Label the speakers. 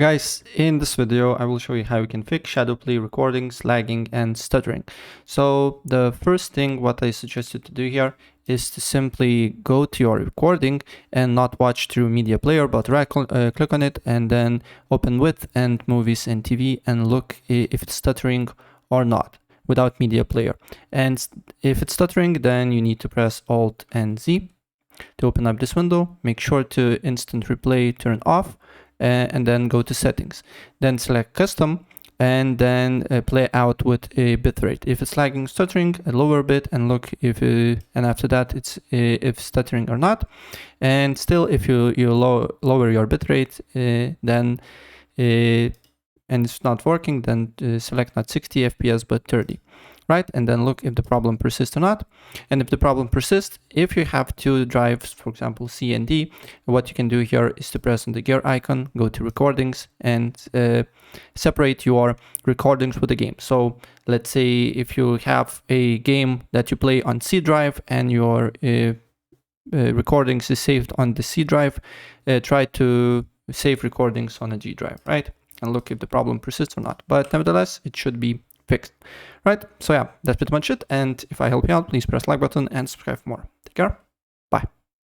Speaker 1: Guys, in this video, I will show you how you can fix ShadowPlay recordings, lagging, and stuttering. So the first thing what I suggest you to do here is to simply go to your recording and not watch through media player, but click on it and then open with and movies and TV and look if it's stuttering or not without media player. And if it's stuttering, then you need to press Alt and Z to open up this window. Make sure to instant replay turn off. And then go to settings, then select custom and then play out with a bitrate. If it's lagging, stuttering, a lower bit, and look if and after that it's if stuttering or not. And still, if you lower your bitrate, then and it's not working, then select not 60 FPS but 30. Right, and then look if the problem persists or not. And if the problem persists, if you have two drives, for example C and D, what you can do here is to press on the gear icon, go to recordings, and separate your recordings with the game. So let's say if you have a game that you play on C drive and your recordings is saved on the C drive, try to save recordings on a G drive, right? And look if the problem persists or not. But nevertheless, it should be fixed. Right, so yeah, that's pretty much it. And if I help you out, please press like button and subscribe for more. Take care.